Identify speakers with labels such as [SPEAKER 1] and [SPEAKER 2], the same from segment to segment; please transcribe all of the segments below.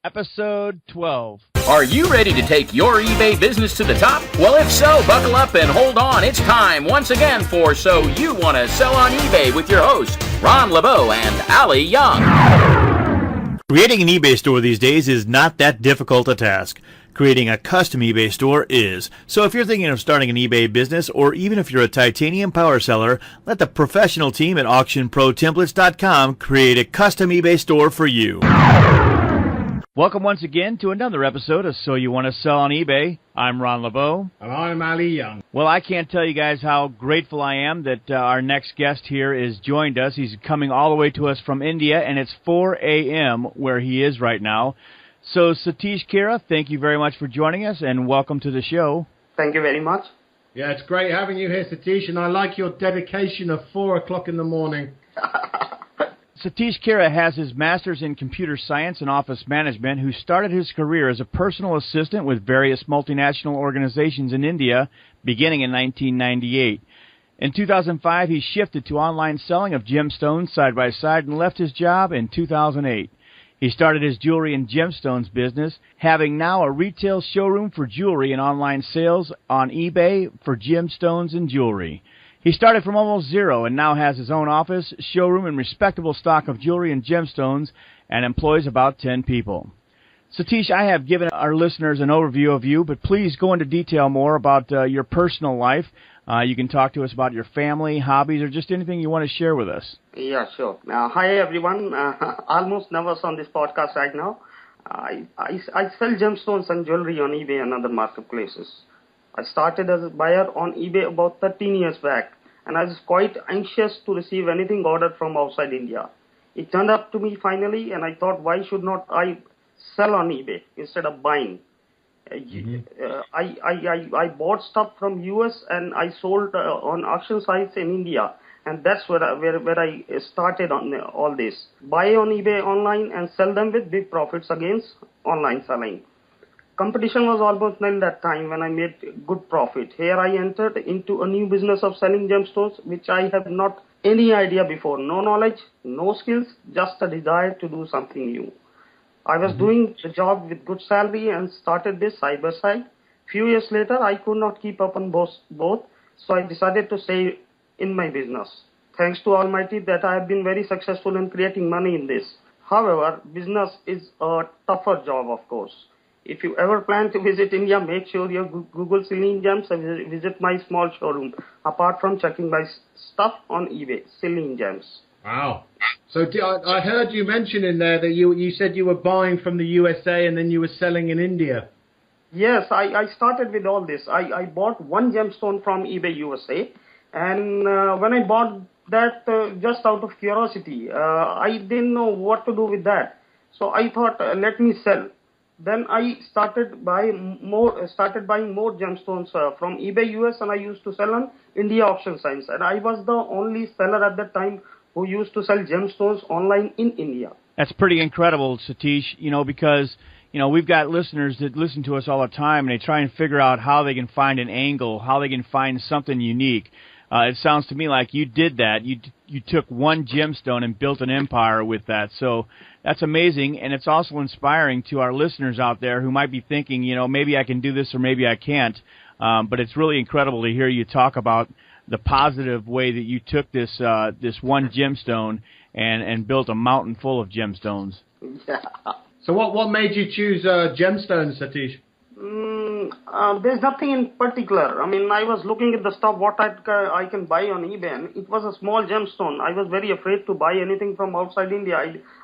[SPEAKER 1] Episode 12.
[SPEAKER 2] Are you ready to take your eBay business to the top? Well, if so, buckle up and hold on. It's time once again for So You Want to Sell on eBay with your hosts, Ron LeBeau and Ali Young.
[SPEAKER 3] Creating an eBay store these days is not that difficult a task. Creating a custom eBay store is. So if you're thinking of starting an eBay business, or even if you're a titanium power seller, let the professional team at AuctionProTemplates.com create a custom eBay store for you.
[SPEAKER 1] Welcome once again to another episode of So You Want to Sell on eBay. I'm Ron LeBeau.
[SPEAKER 4] And I'm Ali Young.
[SPEAKER 1] Well, I can't tell you guys how grateful I am that our next guest here is joined us. He's coming all the way to us from India, and it's 4 a.m. where he is right now. So, Satish, Khera, thank you very much for joining us, and welcome to the show.
[SPEAKER 5] Thank you very much.
[SPEAKER 4] Yeah, it's great having you here, Satish, and I like your dedication of 4 o'clock in the morning.
[SPEAKER 1] Satish Khera has his master's in computer science and office management, who started his career as a personal assistant with various multinational organizations in India, beginning in 1998. In 2005, he shifted to online selling of gemstones side by side and left his job in 2008. He started his jewelry and gemstones business, having now a retail showroom for jewelry and online sales on eBay for gemstones and jewelry. He started from almost zero and now has his own office, showroom, and respectable stock of jewelry and gemstones, and employs about 10 people. Satish, I have given our listeners an overview of you, but please go into detail more about your personal life. You can talk to us about your family, hobbies, or just anything you want to share with us.
[SPEAKER 5] Yeah, sure. Hi, everyone. Almost nervous on this podcast right now. I sell gemstones and jewelry on eBay and other marketplaces. I started as a buyer on eBay about 13 years back, and I was quite anxious to receive anything ordered from outside India. It turned up to me finally, and I thought, why should not I sell on eBay instead of buying? I bought stuff from US and I sold on auction sites in India, and that's where I started on all this. Buy on eBay online and sell them with big profits against online selling. Competition was almost nil that time when I made good profit. Here I entered into a new business of selling gemstones, which I have not any idea before. No knowledge, no skills, just a desire to do something new. I was doing the job with good salary and started this side by side. Few years later, I could not keep up on both, so I decided to stay in my business. Thanks to Almighty that I have been very successful in creating money in this. However, business is a tougher job, of course. If you ever plan to visit India, make sure you Google Selene Gems and visit my small showroom, apart from checking my stuff on eBay, Selene Gems.
[SPEAKER 4] Wow. So I heard you mention in there that you said you were buying from the USA and then you were selling in India.
[SPEAKER 5] Yes, I started with all this. I bought one gemstone from eBay USA, and when I bought that just out of curiosity, I didn't know what to do with that. So I thought, let me sell. Then I started buying more gemstones from eBay US, and I used to sell on India auction sites. And I was the only seller at that time who used to sell gemstones online in India.
[SPEAKER 1] That's pretty incredible, Satish, because we've got listeners that listen to us all the time, and they try and figure out how they can find an angle, how they can find something unique. It sounds to me like you did that. You took one gemstone and built an empire with that. So that's amazing, and it's also inspiring to our listeners out there who might be thinking, maybe I can do this or maybe I can't. But it's really incredible to hear you talk about the positive way that you took this one gemstone and built a mountain full of gemstones.
[SPEAKER 5] Yeah.
[SPEAKER 4] So what made you choose gemstones, Satish?
[SPEAKER 5] There's nothing in particular. I mean, I was looking at the stuff what I can buy on eBay, and it was a small gemstone. I was very afraid to buy anything from outside India.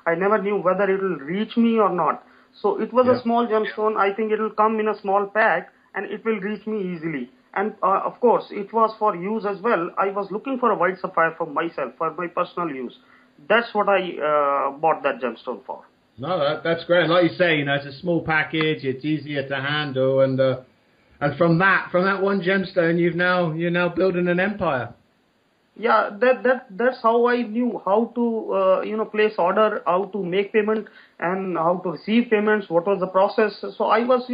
[SPEAKER 5] I never knew whether it will reach me or not. So it was a small gemstone. I think it will come in a small pack and it will reach me easily. And of course, it was for use as well. I was looking for a white sapphire for myself, for my personal use. That's what I bought that gemstone for.
[SPEAKER 4] No, that's great. And like you say, it's a small package. It's easier to handle, and from that one gemstone, you're now building an empire.
[SPEAKER 5] Yeah, that's how I knew how to place order, how to make payment, and how to receive payments. What was the process? So I was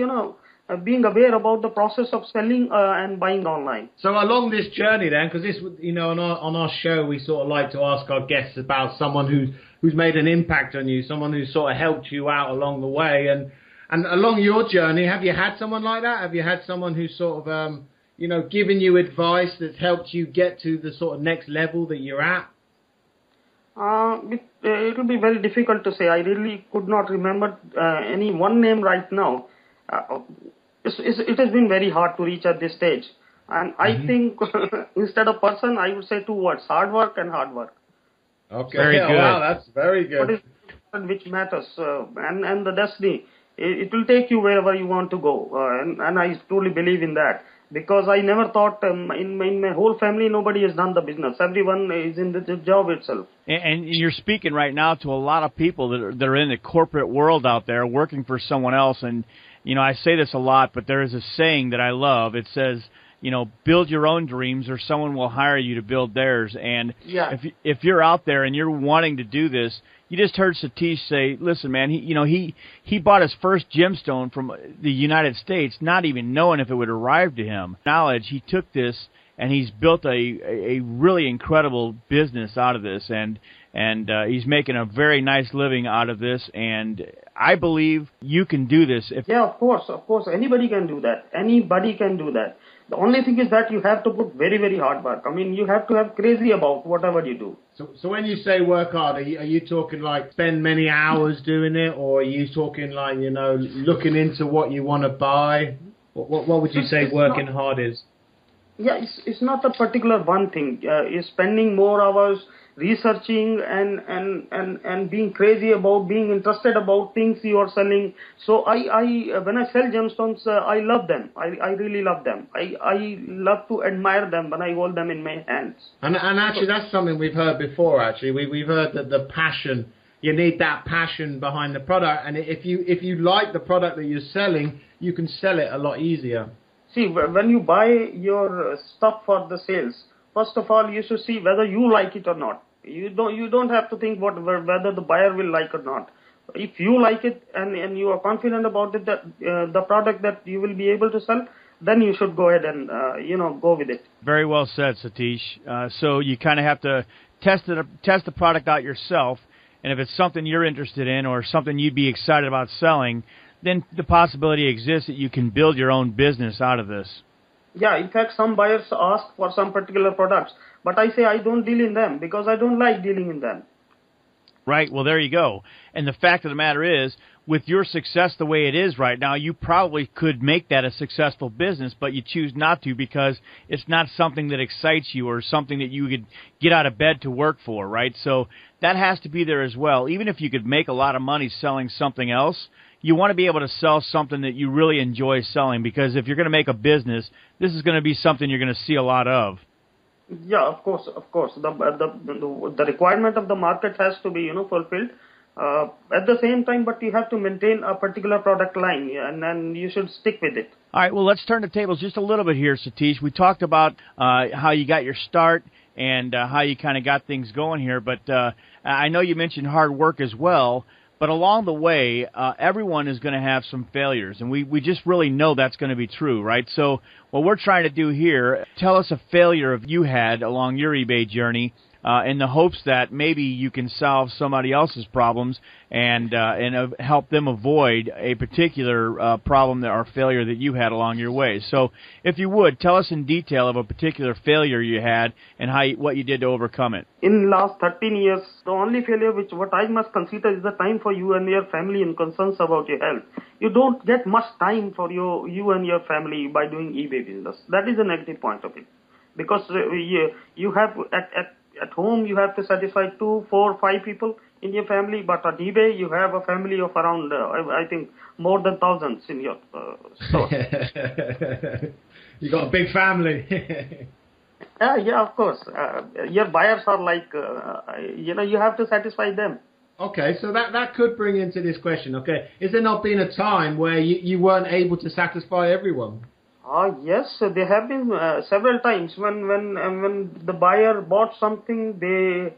[SPEAKER 5] being aware about the process of selling and buying online.
[SPEAKER 4] So along this journey then, because this, on our show, we sort of like to ask our guests about someone who's made an impact on you, someone who's sort of helped you out along the way. And along your journey, have you had someone like that? Have you had someone who's sort of, given you advice that's helped you get to the sort of next level that you're at?
[SPEAKER 5] It will be very difficult to say. I really could not remember any one name right now. It has been very hard to reach at this stage. And I think instead of person, I would say 2 words: hard work and hard work.
[SPEAKER 4] Okay.
[SPEAKER 1] Very good.
[SPEAKER 4] Wow, that's very good.
[SPEAKER 5] What is which matters, and the destiny. It will take you wherever you want to go, and I truly believe in that, because I never thought in my whole family nobody has done the business. Everyone is in the job itself.
[SPEAKER 1] And you're speaking right now to a lot of people that are in the corporate world out there working for someone else. And, I say this a lot, but there is a saying that I love. It says, build your own dreams or someone will hire you to build theirs. And if you're out there and you're wanting to do this, you just heard Satish say, listen, man, he bought his first gemstone from the United States, not even knowing if it would arrive to him. Knowledge, he took this and he's built a really incredible business out of this, and he's making a very nice living out of this, and I believe you can do this.
[SPEAKER 5] Of course, anybody can do that. Anybody can do that. The only thing is that you have to put very, very hard work. I mean, you have to have crazy about whatever you do.
[SPEAKER 4] So when you say work hard, are you talking like spend many hours doing it, or are you talking like, looking into what you want to buy? What would you say working hard is?
[SPEAKER 5] Yeah, it's not a particular one thing. It's spending more hours researching and being crazy about, being interested about things you are selling. So I when I sell gemstones, I love them. I really love them. I love to admire them when I hold them in my hands.
[SPEAKER 4] And actually, that's something we've heard before. Actually, we've heard that the passion. You need that passion behind the product, and if you like the product that you're selling, you can sell it a lot easier.
[SPEAKER 5] See, when you buy your stuff for the sales, first of all, you should see whether you like it or not. You don't have to think whether the buyer will like or not. If you like it and you are confident about it, that the product that you will be able to sell, then you should go ahead and go with it.
[SPEAKER 1] Very well said, Satish. So you kind of have to test the product out yourself, and if it's something you're interested in or something you'd be excited about selling, then the possibility exists that you can build your own business out of this.
[SPEAKER 5] Yeah, in fact, some buyers ask for some particular products, but I say I don't deal in them because I don't like dealing in them.
[SPEAKER 1] Right, well, there you go. And the fact of the matter is, with your success the way it is right now, you probably could make that a successful business, but you choose not to because it's not something that excites you or something that you could get out of bed to work for, right? So that has to be there as well. Even if you could make a lot of money selling something else, you want to be able to sell something that you really enjoy selling, because if you're going to make a business, this is going to be something you're going to see a lot of.
[SPEAKER 5] Yeah, of course. The requirement of the market has to be, fulfilled. At the same time, but you have to maintain a particular product line, and then you should stick with it.
[SPEAKER 1] All right, well, let's turn the tables just a little bit here, Satish. We talked about how you got your start and how you kind of got things going here, but I know you mentioned hard work as well. But along the way, everyone is going to have some failures, and we just really know that's going to be true, right? So what we're trying to do here, tell us a failure you had along your eBay journey in the hopes that maybe you can solve somebody else's problems and help them avoid a particular problem or failure that you had along your way. So if you would, tell us in detail of a particular failure you had and what you did to overcome it.
[SPEAKER 5] In last 13 years, the only failure what I must consider is the time for you and your family and concerns about your health. You don't get much time for you and your family by doing eBay business. That is the negative point of it. Because you have at home you have to satisfy 2, 4, 5 people in your family, but at eBay you have a family of around I think more than thousands in your store.
[SPEAKER 4] You got a big family.
[SPEAKER 5] Yeah, of course. Your buyers are like you have to satisfy them.
[SPEAKER 4] Okay, so that could bring into this question. Okay, is there not been a time where you weren't able to satisfy everyone?
[SPEAKER 5] Yes, there have been several times when the buyer bought something, they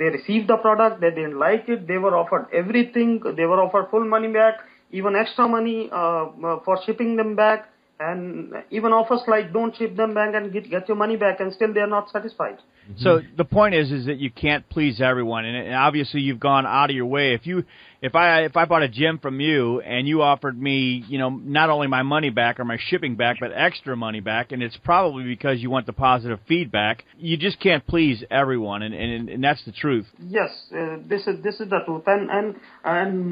[SPEAKER 5] received the product, they didn't like it, they were offered everything, they were offered full money back, even extra money for shipping them back, And even offers like don't ship them back and get your money back, and still they are not satisfied.
[SPEAKER 1] Mm-hmm. So the point is that you can't please everyone, and obviously you've gone out of your way. If I bought a gym from you and you offered me, not only my money back or my shipping back, but extra money back, and it's probably because you want the positive feedback. You just can't please everyone, and that's the truth.
[SPEAKER 5] Yes, this is the truth, and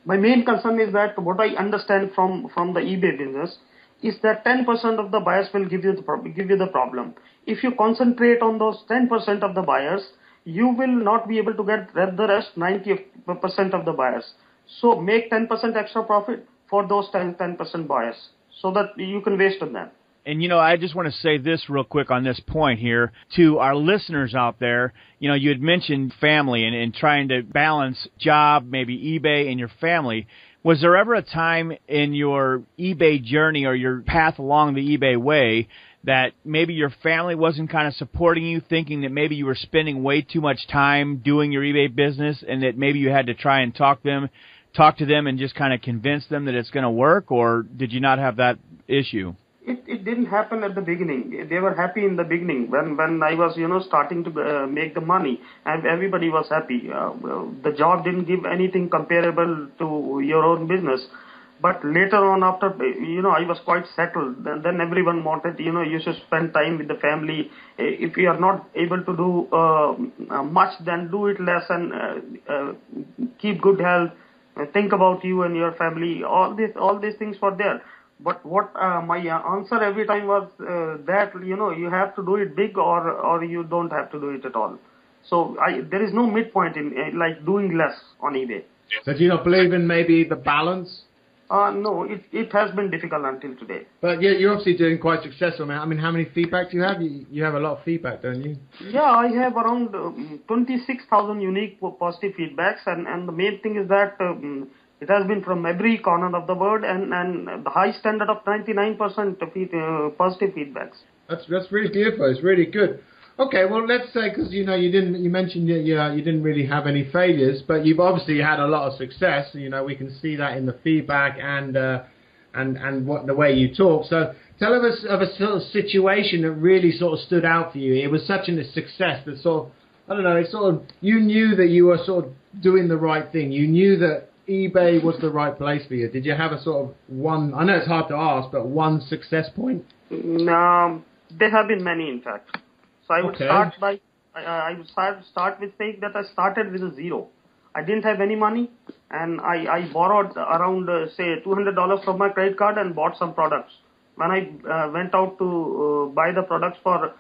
[SPEAKER 5] my main concern is that what I understand from the eBay business is that 10% of the buyers will give you the problem. If you concentrate on those 10% of the buyers, you will not be able to get the rest 90% of the buyers. So make 10% extra profit for those 10% buyers so that you can waste on them.
[SPEAKER 1] And, I just want to say this real quick on this point here to our listeners out there. You had mentioned family and trying to balance job, maybe eBay, and your family. Was there ever a time in your eBay journey or your path along the eBay way that maybe your family wasn't kind of supporting you, thinking that maybe you were spending way too much time doing your eBay business and that maybe you had to try and talk to them and just kind of convince them that it's going to work, or did you not have that issue?
[SPEAKER 5] It didn't happen at the beginning. They were happy in the beginning when I was starting to make the money, and everybody was happy. The job didn't give anything comparable to your own business. But later on, after I was quite settled. Then everyone wanted you should spend time with the family. If you are not able to do much, then do it less and keep good health. Think about you and your family. All these things were there. But what my answer every time was that you have to do it big or you don't have to do it at all. So there is no midpoint in like doing less on eBay.
[SPEAKER 4] So do you not believe in maybe the balance?
[SPEAKER 5] No, it has been difficult until today.
[SPEAKER 4] But yeah, you're obviously doing quite successful, man. I mean, how many feedback do you have? You have a lot of feedback, don't you?
[SPEAKER 5] Yeah, I have around 26,000 unique positive feedbacks, and the main thing is that it has been from every corner of the world, and the high standard of 99% positive feedbacks.
[SPEAKER 4] That's really beautiful. It's really good. Okay, well, let's say, because you mentioned that you didn't really have any failures, but you've obviously had a lot of success. We can see that in the feedback and what the way you talk. So tell us of a sort of situation that really sort of stood out for you. It was such a success that sort of, I don't know, it sort of, you knew that you were sort of doing the right thing. You knew that eBay was the right place for you. Did you have a sort of one, I know it's hard to ask, but one success point?
[SPEAKER 5] There have been many, in fact. So I would start with saying that I started with a zero. I didn't have any money, and I borrowed around, say, $200 from my credit card and bought some products. When I went out to buy the products for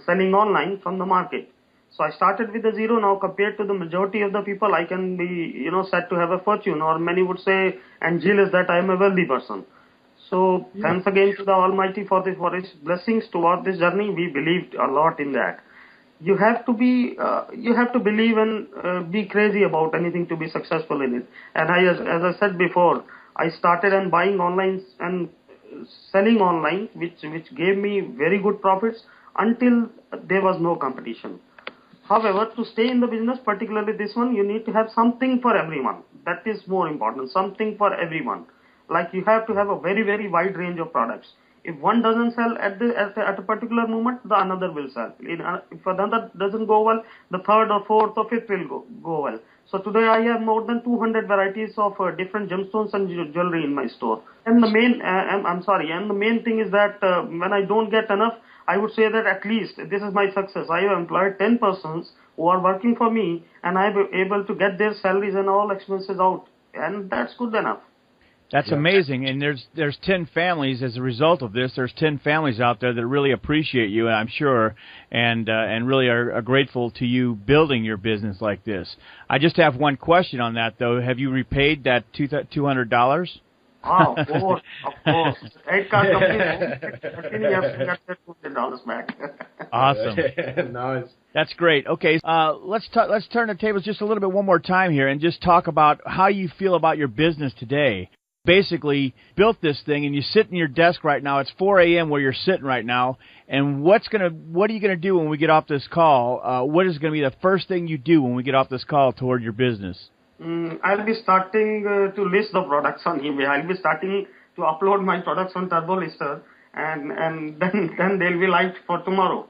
[SPEAKER 5] selling online from the market. So I started with a zero. Now, compared to the majority of the people, I can be, said to have a fortune, or many would say, and jealous that I am a wealthy person. So thanks again to the Almighty for His blessings toward this journey. We believed a lot in that. You have to believe and be crazy about anything to be successful in it. And as I said before, I started on buying online and selling online, which gave me very good profits until there was no competition. However, to stay in the business, particularly this one, you need to have something for everyone. That is more important, something for everyone. Like you have to have a very, very wide range of products. If one doesn't sell at a particular moment, the another will sell. If another doesn't go well, the third or fourth or fifth will go well. So today I have more than 200 varieties of different gemstones and jewelry in my store. And the main thing is that when I don't get enough, I would say that at least this is my success. I have employed 10 persons who are working for me, and I am able to get their salaries and all expenses out, and that's good enough.
[SPEAKER 1] That's amazing, and there's 10 families as a result of this. There's 10 families out there that really appreciate you, I'm sure, and really are grateful to you building your business like this. I just have one question on that, though. Have you repaid that $200?
[SPEAKER 5] Oh, of course. Credit card company, you have to get that $200 back.
[SPEAKER 1] Awesome.
[SPEAKER 4] Nice.
[SPEAKER 1] That's great. Okay, let's turn the tables just a little bit one more time here and just talk about how you feel about your business today. Basically, built this thing, and you sit in your desk right now. It's 4 a.m. where you're sitting right now. And what are you gonna do when we get off this call? What is going to be the first thing you do when we get off this call toward your business?
[SPEAKER 5] I'll be starting to list the products on eBay. I'll be starting to upload my products on TurboLister, and then they'll be live for tomorrow.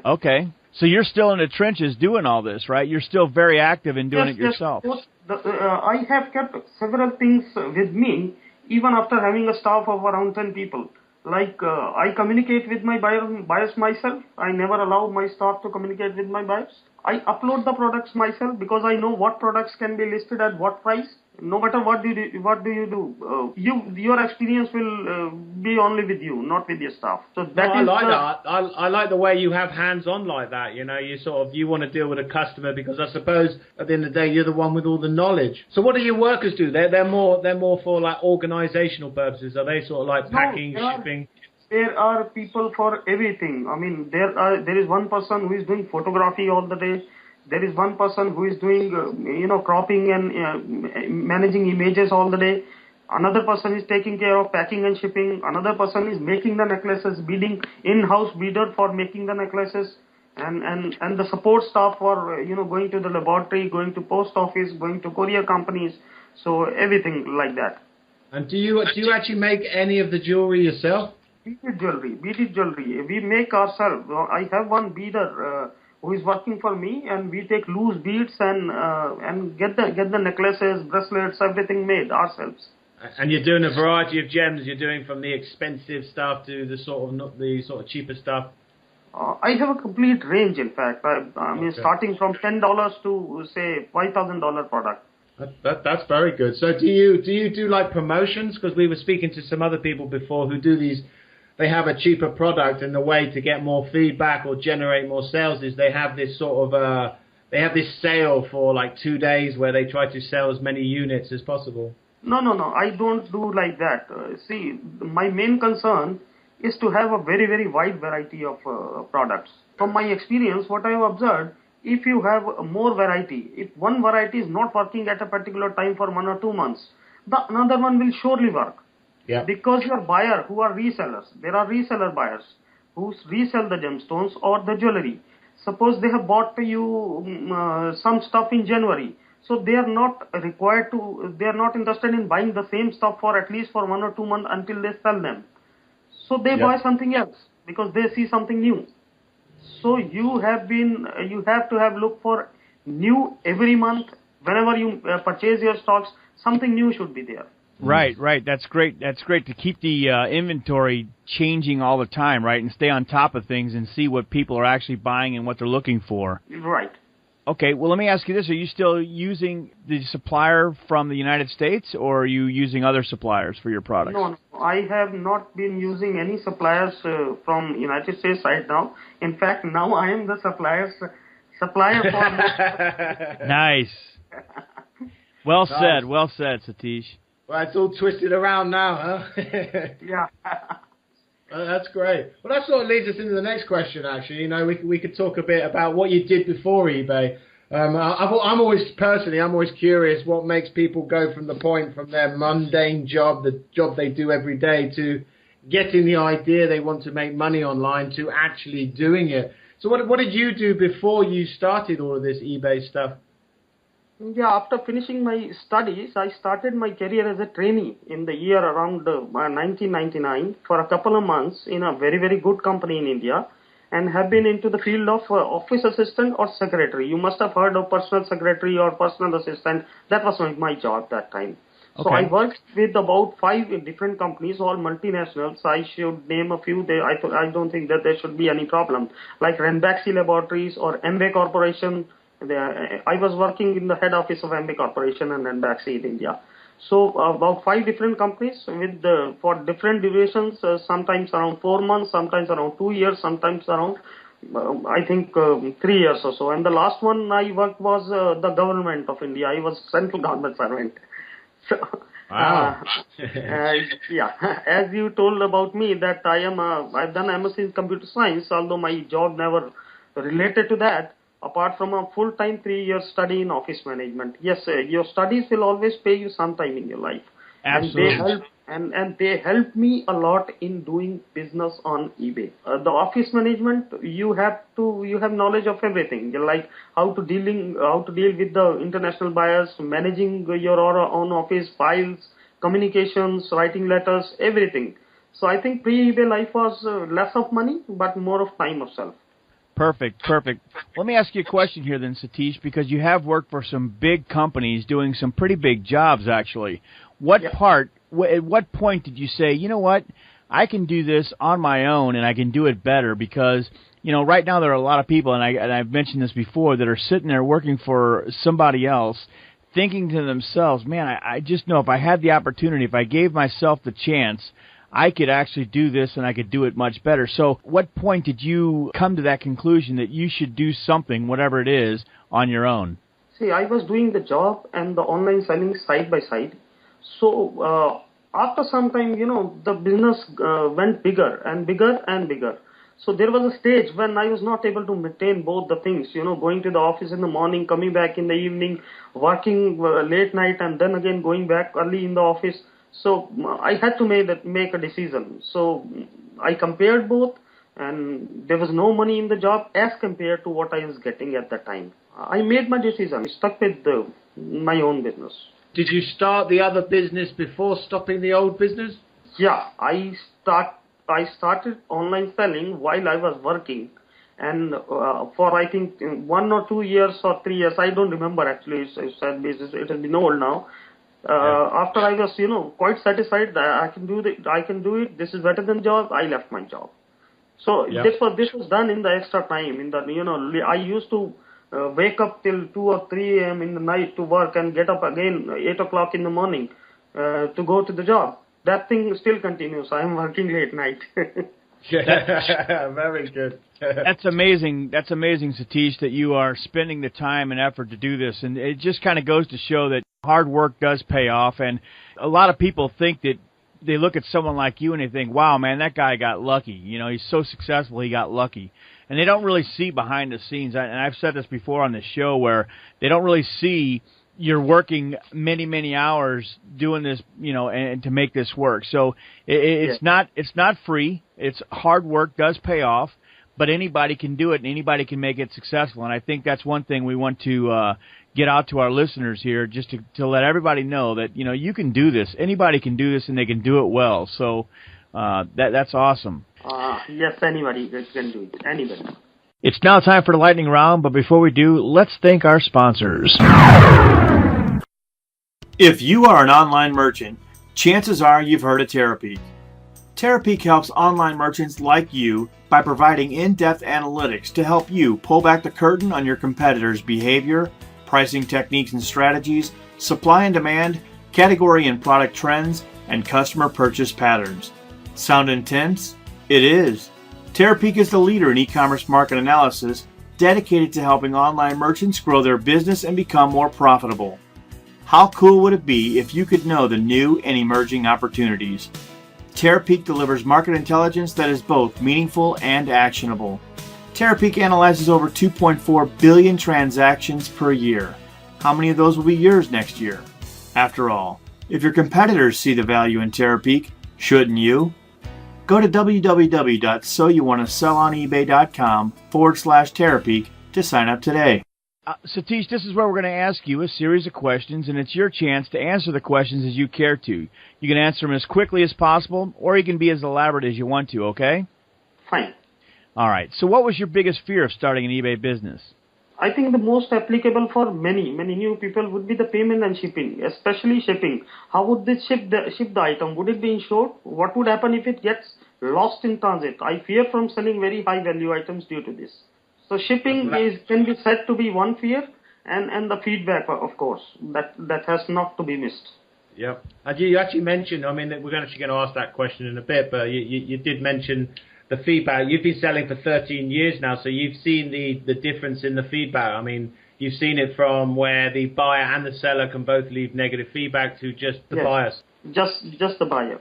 [SPEAKER 1] Okay. So you're still in the trenches doing all this, right? You're still very active in doing it yourself.
[SPEAKER 5] Yes. I have kept several things with me, even after having a staff of around 10 people. Like, I communicate with my buyers myself. I never allow my staff to communicate with my buyers. I upload the products myself because I know what products can be listed at what price. No matter what do you do, your experience will be only with you, not with your staff. So that
[SPEAKER 4] I like that. I like the way you have hands-on like that. You know, you want to deal with a customer because I suppose at the end of the day you're the one with all the knowledge. So what do your workers do? They're more for like organizational purposes. Are they sort of like packing, shipping?
[SPEAKER 5] There are people for everything. I mean, there is one person who is doing photography all the day. There is one person who is doing, cropping and managing images all the day. Another person is taking care of packing and shipping. Another person is making the necklaces, bidding, in-house bidder for making the necklaces, and the support staff for, going to the laboratory, going to post office, going to courier companies. So everything like that.
[SPEAKER 4] And do you actually make any of the jewelry yourself?
[SPEAKER 5] Beaded jewelry. We make ourselves. I have one beader who is working for me, and we take loose beads and get the necklaces, bracelets, everything made ourselves.
[SPEAKER 4] And you're doing a variety of gems. You're doing from the expensive stuff to the sort of cheaper stuff.
[SPEAKER 5] I have a complete range. In fact, I mean, starting from $10 to say $5,000 product.
[SPEAKER 4] That's very good. So do you do like promotions? Because we were speaking to some other people before who do these. They have a cheaper product, and the way to get more feedback or generate more sales is they have this sort of they have this sale for like 2 days where they try to sell as many units as possible.
[SPEAKER 5] No. I don't do like that. See, my main concern is to have a very, very wide variety of products. From my experience, what I have observed, if you have more variety, if one variety is not working at a particular time for 1 or 2 months, the another one will surely work.
[SPEAKER 4] Yeah.
[SPEAKER 5] Because your buyer who are resellers, there are reseller buyers who resell the gemstones or the jewelry. Suppose they have bought you some stuff in January, so they are not interested in buying the same stuff for at least for 1 or 2 months until they sell them. So they buy something else because they see something new. So you have to have look for new every month. Whenever you purchase your stocks, something new should be there.
[SPEAKER 1] Right. That's great. That's great to keep the inventory changing all the time, right, and stay on top of things and see what people are actually buying and what they're looking for.
[SPEAKER 5] Right.
[SPEAKER 1] Okay, well, let me ask you this. Are you still using the supplier from the United States, or are you using other suppliers for your products?
[SPEAKER 5] No, I have not been using any suppliers from United States right now. In fact, now I am the supplier for...
[SPEAKER 1] Nice. Well said, Satish.
[SPEAKER 4] Well, it's all twisted around now, huh?
[SPEAKER 5] Yeah.
[SPEAKER 4] That's great. Well, that sort of leads us into the next question, actually. You know, we could talk a bit about what you did before eBay. I'm always curious what makes people go from their mundane job, the job they do every day, to getting the idea they want to make money online to actually doing it. So what did you do before you started all of this eBay stuff?
[SPEAKER 5] Yeah, after finishing my studies, I started my career as a trainee in the year around 1999 for a couple of months in a very, very good company in India, and have been into the field of office assistant or secretary. You must have heard of personal secretary or personal assistant. That was my job that time. Okay. So I worked with about 5 different companies, all multinationals. I should name a few. I don't think that there should be any problem. Like Ranbaxy Laboratories or eBay Corporation. I was working in the head office of eBay Corporation and Ranbaxy in India. So about 5 different companies with for different durations, sometimes around 4 months, sometimes around 2 years, sometimes around, I think, 3 years or so. And the last one I worked was the government of India. I was central government servant. So,
[SPEAKER 4] wow.
[SPEAKER 5] Yeah, as you told about me that I've done MSc in computer science, although my job never related to that. Apart from a full-time 3-year study in office management. Yes, your studies will always pay you sometime in your life.
[SPEAKER 1] Absolutely.
[SPEAKER 5] And they help me a lot in doing business on eBay. The office management, you have knowledge of everything. Like how to deal with the international buyers, managing your own office files, communications, writing letters, everything. So I think pre-eBay life was less of money, but more of time of self.
[SPEAKER 1] Perfect. Let me ask you a question here then, Satish, because you have worked for some big companies doing some pretty big jobs, actually. At what point did you say, you know what, I can do this on my own and I can do it better? Because, you know, right now there are a lot of people, and I've mentioned this before, that are sitting there working for somebody else thinking to themselves, man, I just know if I had the opportunity, if I gave myself the chance, I could actually do this and I could do it much better. So what point did you come to that conclusion that you should do something, whatever it is, on your own?
[SPEAKER 5] See, I was doing the job and the online selling side by side. So after some time, you know, the business went bigger and bigger and bigger. So there was a stage when I was not able to maintain both the things, you know, going to the office in the morning, coming back in the evening, working late night, and then again going back early in the office. So I had to make a decision. So I compared both, and there was no money in the job as compared to what I was getting at that time. I made my decision. I stuck with my own business.
[SPEAKER 4] Did you start the other business before stopping the old business?
[SPEAKER 5] Yeah, I started online selling while I was working, and for I think 1 or 2 years or 3 years, I don't remember actually. It has been old now. After I was, you know, quite satisfied that I can do it. This is better than job. I left my job. So this was done in the extra time. In the, you know, I used to wake up till 2 or 3 a.m. in the night to work and get up again 8 o'clock in the morning to go to the job. That thing still continues. I am working late night.
[SPEAKER 4] Very good.
[SPEAKER 1] That's amazing. That's amazing, Satish, that you are spending the time and effort to do this. And it just kind of goes to show that hard work does pay off. And a lot of people think that they look at someone like you and they think, wow, man, that guy got lucky. You know, he's so successful, he got lucky. And they don't really see behind the scenes. And I've said this before on the show, where they don't really see you're working many, many hours doing this, you know, and to make this work. So it's not free. It's hard work, does pay off, but anybody can do it and anybody can make it successful. And I think that's one thing we want to get out to our listeners here, just to let everybody know that, you know, you can do this. Anybody can do this and they can do it well. So that's awesome.
[SPEAKER 5] Yes, anybody can do it. Anybody.
[SPEAKER 1] It's now time for the lightning round, but before we do, let's thank our sponsors.
[SPEAKER 3] If you are an online merchant, chances are you've heard of Terapeak. Terapeak helps online merchants like you by providing in-depth analytics to help you pull back the curtain on your competitors' behavior, pricing techniques and strategies, supply and demand, category and product trends, and customer purchase patterns. Sound intense? It is. Terapeak is the leader in e-commerce market analysis, dedicated to helping online merchants grow their business and become more profitable. How cool would it be if you could know the new and emerging opportunities? Terapeak delivers market intelligence that is both meaningful and actionable. Terapeak analyzes over 2.4 billion transactions per year. How many of those will be yours next year? After all, if your competitors see the value in Terapeak, shouldn't you? Go to www.soyouwannaebay.com/Terapeak to sign up today.
[SPEAKER 1] Satish, this is where we're going to ask you a series of questions, and it's your chance to answer the questions as you care to. You can answer them as quickly as possible, or you can be as elaborate as you want to, okay?
[SPEAKER 5] Fine.
[SPEAKER 1] All right. So what was your biggest fear of starting an eBay business?
[SPEAKER 5] I think the most applicable for many new people would be the payment and shipping, especially shipping. How would they ship the item? Would it be insured? What would happen if it gets lost in transit? I fear from selling very high value items due to this. So shipping can be said to be one fear, and the feedback, of course, that has not to be missed.
[SPEAKER 4] Yep. And you actually mentioned, I mean, we're actually going to ask that question in a bit, but you did mention the feedback. You've been selling for 13 years now, so you've seen the difference in the feedback. I mean, you've seen it from where the buyer and the seller can both leave negative feedback to just the buyers.
[SPEAKER 5] Just the buyer.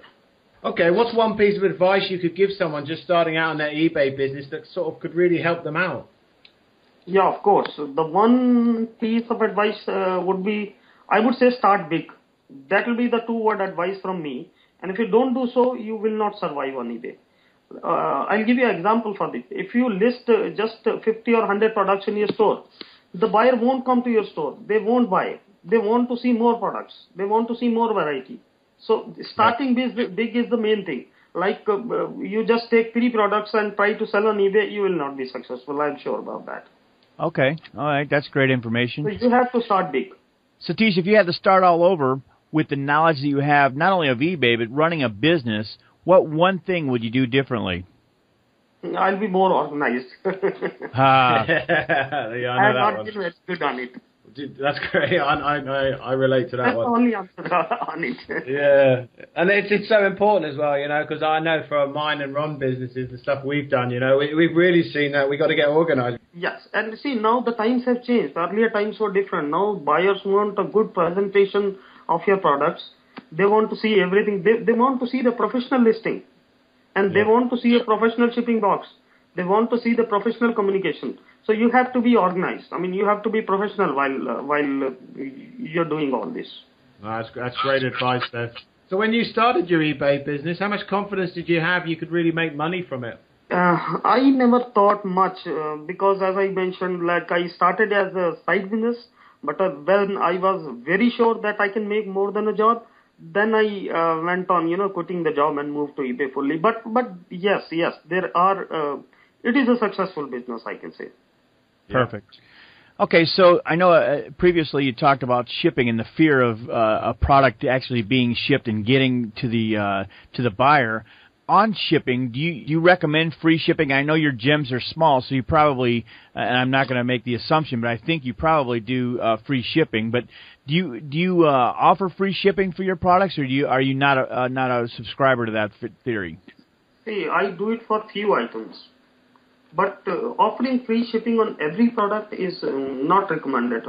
[SPEAKER 4] Okay, what's one piece of advice you could give someone just starting out in their eBay business that sort of could really help them out?
[SPEAKER 5] Yeah, of course. The one piece of advice would be, I would say, start big. That will be the two-word advice from me. And if you don't do so, you will not survive on eBay. I'll give you an example for this. If you list just 50 or 100 products in your store, the buyer won't come to your store. They won't buy. They want to see more products. They want to see more variety. So starting big is the main thing. Like you just take 3 products and try to sell on eBay, you will not be successful. I'm sure about that.
[SPEAKER 1] Okay. All right. That's great information.
[SPEAKER 5] So you have to start big.
[SPEAKER 1] Satish, if you had to start all over with the knowledge that you have, not only of eBay, but running a business, what one thing would you do differently?
[SPEAKER 5] I'll be more organized.
[SPEAKER 1] Ah.
[SPEAKER 4] Yeah, I
[SPEAKER 5] I'm
[SPEAKER 4] know
[SPEAKER 5] not
[SPEAKER 4] that one.
[SPEAKER 5] been very good on it.
[SPEAKER 4] That's great. I relate to that
[SPEAKER 5] That's the
[SPEAKER 4] one.
[SPEAKER 5] only answer on it.
[SPEAKER 4] Yeah, and it's so important as well, because I know for mine and Ron businesses, the stuff we've done, we've really seen that we got to get organised.
[SPEAKER 5] Yes, and see, now the times have changed. Earlier times were different. Now buyers want a good presentation of your products. They want to see everything. They want to see the professional listing, and they want to see a professional shipping box. They want to see the professional communication. So you have to be organized. I mean, you have to be professional while you're doing all this.
[SPEAKER 4] That's great advice, there. So when you started your eBay business, how much confidence did you have you could really make money from it?
[SPEAKER 5] I never thought much because, as I mentioned, like I started as a side business, but when I was very sure that I can make more than a job, then I went on, quitting the job and moved to eBay fully. But yes, there are. It is a successful business, I can say.
[SPEAKER 1] Perfect. Okay, so I know previously you talked about shipping and the fear of a product actually being shipped and getting to the buyer. On shipping, do you recommend free shipping? I know your gems are small, so you probably, and I'm not going to make the assumption, but I think you probably do free shipping. But do you offer free shipping for your products, or are you not a subscriber to that theory?
[SPEAKER 5] See, I do it for few items. But offering free shipping on every product is not recommended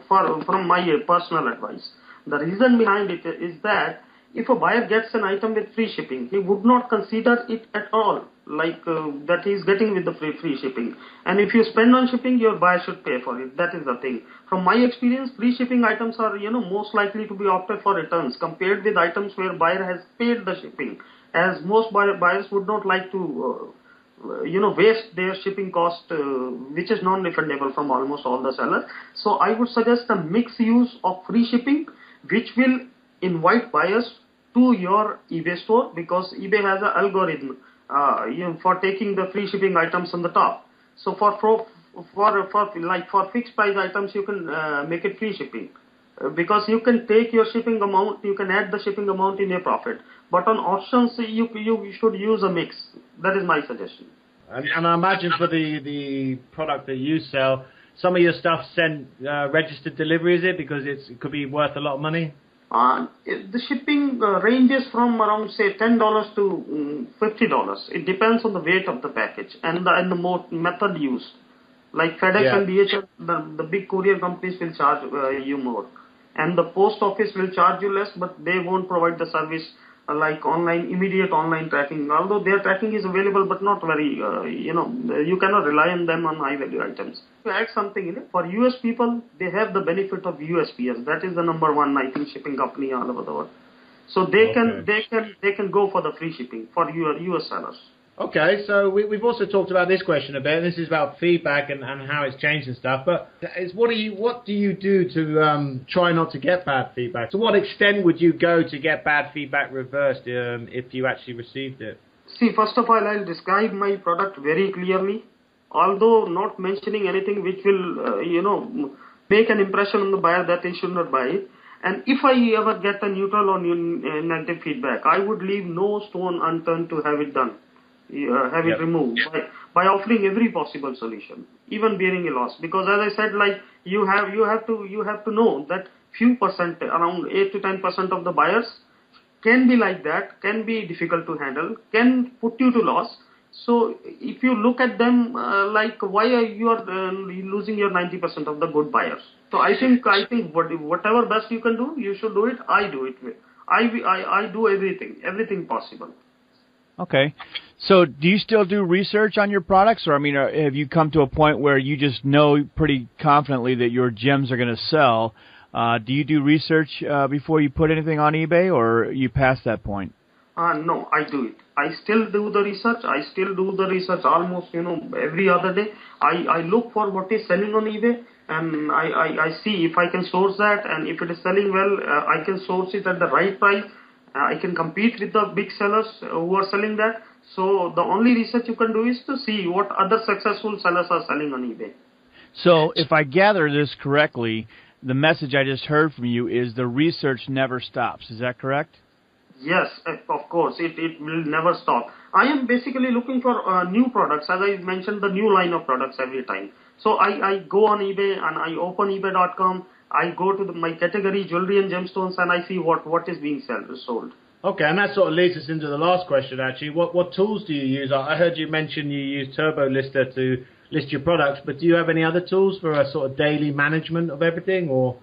[SPEAKER 5] from my personal advice. The reason behind it is that if a buyer gets an item with free shipping, he would not consider it at all like that he's getting with the free shipping. And if you spend on shipping, your buyer should pay for it. That is the thing. From my experience, free shipping items are most likely to be opted for returns compared with items where buyer has paid the shipping, as most buyers would not like to waste their shipping cost, which is non-refundable from almost all the sellers. So I would suggest a mixed use of free shipping, which will invite buyers to your eBay store, because eBay has an algorithm, for taking the free shipping items on the top. So for fixed price items, you can make it free shipping. Because you can take your shipping amount, you can add the shipping amount in your profit. But on options, you should use a mix. That is my suggestion.
[SPEAKER 4] And I imagine for the product that you sell, some of your stuff send registered delivery, is it? Because it could be worth a lot of money?
[SPEAKER 5] The shipping ranges from around, say, $10 to $50. It depends on the weight of the package and the method used. Like FedEx and DHL, the big courier companies will charge you more. And the post office will charge you less, but they won't provide the service like immediate online tracking. Although their tracking is available, but not very, you cannot rely on them on high value items. To add something in it, for US people, they have the benefit of USPS. That is the number one, I think, shipping company all over the world. So they can go for the free shipping for your US sellers.
[SPEAKER 4] Okay, so we've also talked about this question a bit. This is about feedback and how it's changed and stuff. But what do you do to try not to get bad feedback? To what extent would you go to get bad feedback reversed if you actually received it?
[SPEAKER 5] See, first of all, I'll describe my product very clearly, although not mentioning anything which will, make an impression on the buyer that they should not buy it. And if I ever get a neutral or negative feedback, I would leave no stone unturned to have it done. Have it removed by offering every possible solution, even bearing a loss. Because as I said, like you have to know that few percent, around 8 to 10% of the buyers can be like that, can be difficult to handle, can put you to loss. So if you look at them like why are you losing your 90% of the good buyers? So I think whatever best you can do, you should do it. I do it. I do everything possible.
[SPEAKER 1] Okay. So do you still do research on your products, or have you come to a point where you just know pretty confidently that your gems are going to sell? Do you do research before you put anything on eBay, or are you past that point?
[SPEAKER 5] No, I do it. I still do the research. I still do the research almost, every other day. I look for what is selling on eBay, and I see if I can source that, and if it is selling well, I can source it at the right price. I can compete with the big sellers who are selling that. So the only research you can do is to see what other successful sellers are selling on eBay.
[SPEAKER 1] So if I gather this correctly, the message I just heard from you is the research never stops. Is that correct?
[SPEAKER 5] Yes, of course. It will never stop. I am basically looking for new products. As I mentioned, the new line of products every time. So I go on eBay and I open ebay.com. I go to my category, jewelry and gemstones, and I see what is being sold.
[SPEAKER 4] Okay, and that sort of leads us into the last question, actually. What tools do you use? I heard you mention you use Turbo Lister to list your products, but do you have any other tools for a sort of daily management of everything, or?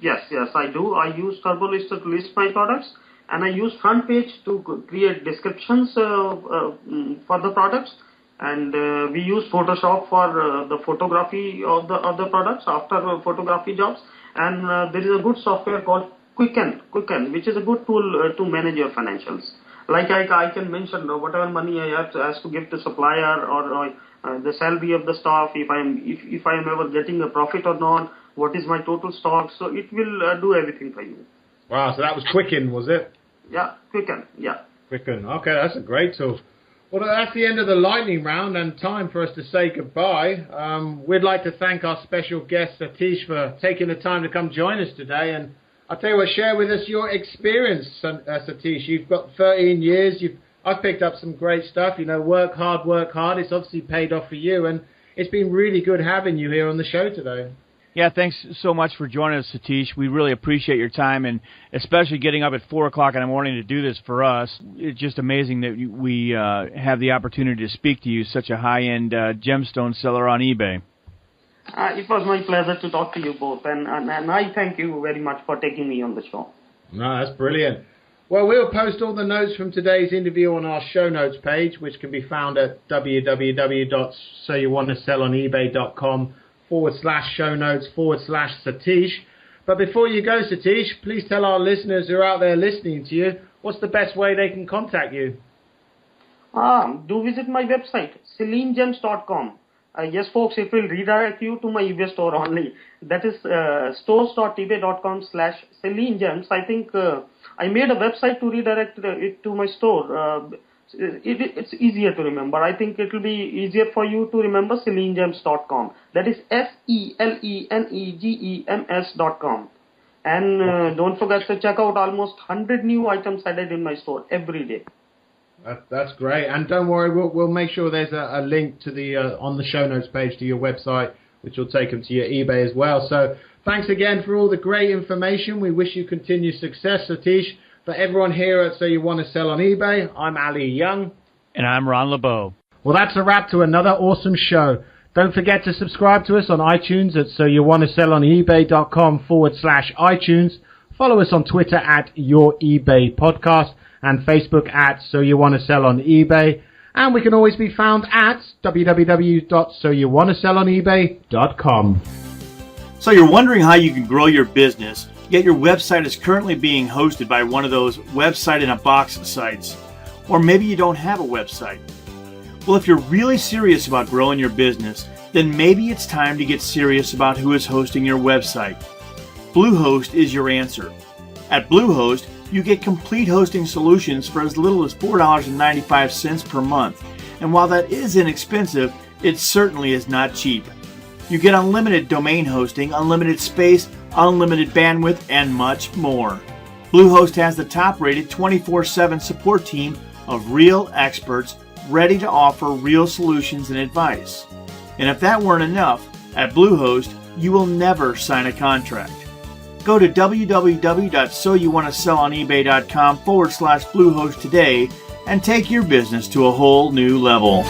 [SPEAKER 5] Yes, I do. I use Turbo Lister to list my products, and I use Front Page to create descriptions for the products, and we use Photoshop for the photography of the products after photography jobs, and there is a good software called Quicken, which is a good tool to manage your financials. Like I can mention whatever money I have to give to supplier or the salary of the staff, if I am ever getting a profit or not, what is my total stock. So it will do everything for you.
[SPEAKER 4] Wow, so that was Quicken, was it?
[SPEAKER 5] Yeah, Quicken, yeah.
[SPEAKER 4] Quicken, okay, that's a great tool. Well, that's the end of the lightning round and time for us to say goodbye. We'd like to thank our special guest, Satish, for taking the time to come join us today. And I'll tell you what, share with us your experience, Satish. You've got 13 years. I've picked up some great stuff. Work hard. It's obviously paid off for you. And it's been really good having you here on the show today.
[SPEAKER 1] Yeah, thanks so much for joining us, Satish. We really appreciate your time, and especially getting up at 4 o'clock in the morning to do this for us. It's just amazing that we have the opportunity to speak to you, such a high-end gemstone seller on eBay.
[SPEAKER 5] It was my pleasure to talk to you both, and I thank you very much for taking me on the show.
[SPEAKER 4] No, that's brilliant. Well, we'll post all the notes from today's interview on our show notes page, which can be found at www.soyouwantasellonebay.com/show notes/Satish. But before you go, Satish, please tell our listeners who are out there listening to you, what's the best way they can contact you?
[SPEAKER 5] Do visit my website, celinegems.com. Yes, folks, it will redirect you to my eBay store only. That is stores.ebay.com/celinegems. I think I made a website to redirect it to my store. It's easier to remember. I think it will be easier for you to remember celinegems.com. That is SELENEGEMS.com. And don't forget to check out almost 100 new items added in my store every day.
[SPEAKER 4] That's great. And don't worry, we'll make sure there's a link to the on the show notes page to your website, which will take them to your eBay as well. So thanks again for all the great information. We wish you continued success, Satish. For everyone here at So You Want to Sell on eBay, I'm Ali Young.
[SPEAKER 1] And I'm Ron LeBeau.
[SPEAKER 4] Well, that's a wrap to another awesome show. Don't forget to subscribe to us on iTunes at soyouwantasellonebay.com/iTunes. Follow us on Twitter at Your eBay Podcast and Facebook at So You Want to Sell on eBay. And we can always be found at www.soyouwantasellonebay.com.
[SPEAKER 3] So you're wondering how you can grow your business, yet your website is currently being hosted by one of those website-in-a-box sites. Or maybe you don't have a website. Well, if you're really serious about growing your business, then maybe it's time to get serious about who is hosting your website. Bluehost is your answer. At Bluehost, you get complete hosting solutions for as little as $4.95 per month. And while that is inexpensive, it certainly is not cheap. You get unlimited domain hosting, unlimited space, unlimited bandwidth, and much more. Bluehost has the top-rated 24/7 support team of real experts ready to offer real solutions and advice. And if that weren't enough, at Bluehost, you will never sign a contract. Go to www.soyouwantasellonebay.com/Bluehost today and take your business to a whole new level.